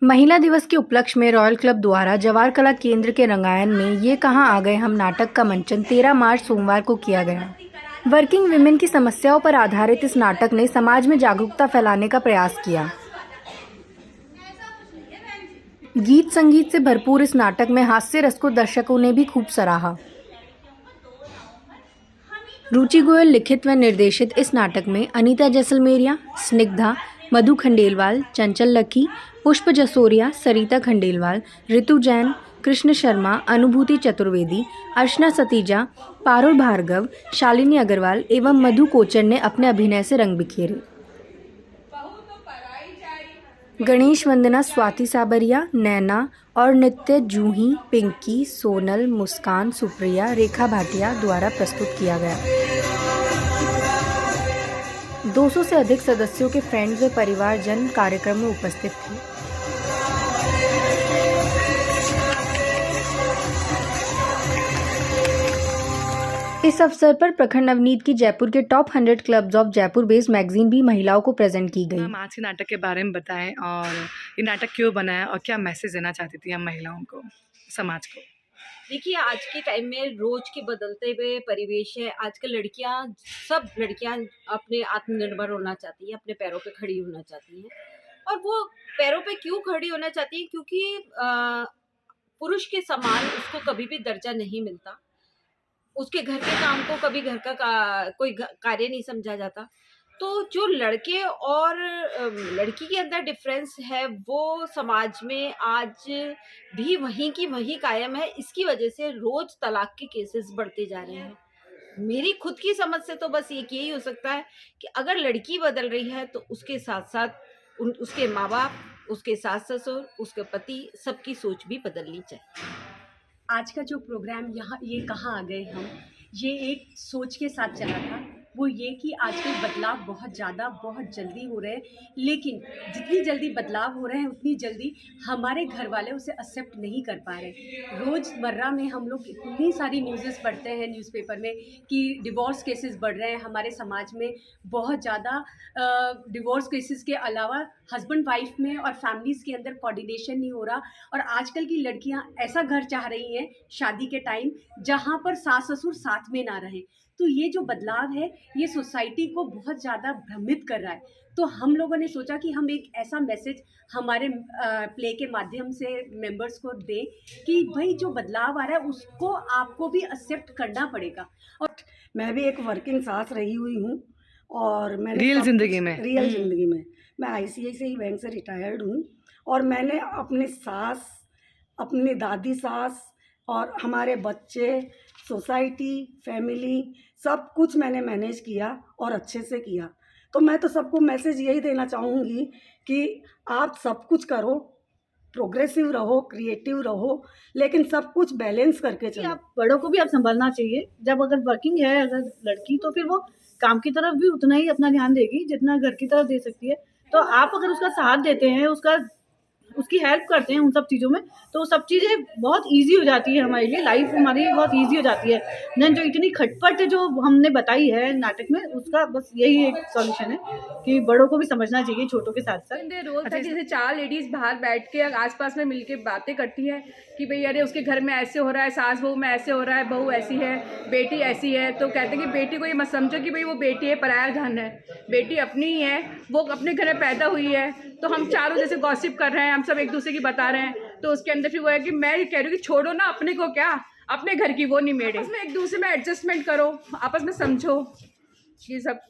महिला दिवस के उपलक्ष्य में रॉयल क्लब द्वारा जवाहर कला केंद्र के रंगायन में ये कहाँ आ गए हम नाटक का मंचन 13 मार्च सोमवार को किया गया। वर्किंग विमेन की समस्याओं पर आधारित इस नाटक ने समाज में जागरूकता फैलाने का प्रयास किया। गीत संगीत से भरपूर इस नाटक में हास्य रस को दर्शकों ने भी खूब सराहा। रुचि गोयल लिखित व निर्देशित इस नाटक में अनीता जैसलमेरिया, स्निग्धा, मधु खंडेलवाल, चंचल लक्की, पुष्प जसोरिया, सरिता खंडेलवाल, ऋतु जैन, कृष्ण शर्मा, अनुभूति चतुर्वेदी, अर्चना सतीजा, पारुल भार्गव, शालिनी अग्रवाल एवं मधु कोचर ने अपने अभिनय से रंग बिखेरे। गणेश वंदना स्वाति साबरिया, नैना और नित्य जूही, पिंकी, सोनल, मुस्कान, सुप्रिया, रेखा भाटिया द्वारा प्रस्तुत किया गया। 200 से अधिक सदस्यों के फ्रेंड्स व परिवारजन कार्यक्रम में उपस्थित थे। इस अवसर पर प्रखंड नवनीत की जयपुर के top 100 clubs of Jaipur based magazine भी महिलाओं को प्रेजेंट की गई। हम आज के नाटक के बारे में बताएं और ये नाटक क्यों बनाया और क्या मैसेज देना चाहती थी हम महिलाओं को, समाज को। देखिए, आज के टाइम में रोज के बदलते हुए परिवेश है। आजकल सब लड़कियां अपने आत्मनिर्भर होना चाहती हैं, अपने पैरों पे खड़ी होना चाहती हैं। और वो पैरों पे क्यों खड़ी होना चाहती हैं? क्योंकि पुरुष के समान उसको कभी भी दर्जा नहीं मिलता। उसके घर के काम को कभी घर का कोई कार्य नहीं समझा जाता। तो जो लड़के और लड़की के अंदर डिफरेंस है वो समाज में आज भी वहीं की वहीं कायम है। इसकी वजह से रोज तलाक के केसेस बढ़ते जा रहे हैं। मेरी खुद की समझ से तो बस एक यही हो सकता है कि अगर लड़की बदल रही है तो उसके साथ साथ उसके माँ बाप, उसके सास ससुर, उसके पति, सबकी सोच भी बदलनी चाहिए। आज का जो प्रोग्राम ये कहाँ आ गए हम, ये एक सोच के साथ चला था। वो ये कि आजकल बदलाव बहुत जल्दी हो रहे हैं, लेकिन जितनी जल्दी बदलाव हो रहे हैं उतनी जल्दी हमारे घर वाले उसे एक्सेप्ट नहीं कर पा रहे। रोज़मर्रा में हम लोग इतनी सारी न्यूज़ेस पढ़ते हैं न्यूज़पेपर में कि डिवोर्स केसेस बढ़ रहे हैं हमारे समाज में। बहुत ज़्यादा डिवोर्स केसेस के अलावा हस्बैंड वाइफ में और फैमिलीज़ के अंदर कोऑर्डिनेशन नहीं हो रहा। और आजकल की लड़कियां ऐसा घर चाह रही हैं शादी के टाइम जहां पर सास ससुर साथ में ना रहें। तो ये जो बदलाव है ये सोसाइटी को बहुत ज़्यादा भ्रमित कर रहा है। तो हम लोगों ने सोचा कि हम एक ऐसा मैसेज हमारे प्ले के माध्यम से मेंबर्स को दें कि भाई जो बदलाव आ रहा है उसको आपको भी एक्सेप्ट करना पड़ेगा। और मैं भी एक वर्किंग सास रही हुई हूँ और मैंने रियल जिंदगी में मैं ICICI बैंक से रिटायर्ड हूँ। और मैंने अपनी सास, अपनी दादी सास और हमारे बच्चे, सोसाइटी, फैमिली सब कुछ मैंने मैनेज किया और अच्छे से किया। तो मैं तो सबको मैसेज यही देना चाहूँगी कि आप सब कुछ करो, प्रोग्रेसिव रहो, क्रिएटिव रहो, लेकिन सब कुछ बैलेंस करके चलो। आप बड़ों को भी आप संभालना चाहिए। जब अगर वर्किंग है अगर लड़की, तो फिर वो काम की तरफ भी उतना ही अपना ध्यान देगी जितना घर की तरफ दे सकती है। तो आप अगर उसका साथ देते हैं, उसकी हेल्प करते हैं उन सब चीज़ों में, तो सब चीज़ें बहुत इजी हो जाती है हमारे लिए। लाइफ हमारी बहुत इजी हो जाती है। देन जो इतनी खटपट जो हमने बताई है नाटक में, उसका बस यही एक सॉल्यूशन है कि बड़ों को भी समझना चाहिए छोटों के साथ साथ। रोज था जैसे 4 लेडीज बाहर बैठ के आसपास में मिलके बातें करती हैं कि भाई अरे उसके घर में ऐसे हो रहा है, सास बहू में ऐसे हो रहा है, बहू ऐसी है, बेटी ऐसी है। तो कहते हैं कि बेटी को ये मत समझो कि भाई वो बेटी है, पराया धन है। बेटी अपनी ही है, वो अपने घर में पैदा हुई है। तो हम चारों जैसे गॉसिप कर रहे हैं, हम सब एक दूसरे की बता रहे हैं। तो उसके अंदर फिर वो है कि मैं कह रही हूँ कि छोड़ो ना, अपने को क्या, अपने घर की वो नहीं मेरे। आपस में एक दूसरे में एडजस्टमेंट करो, आपस में समझो, ये सब।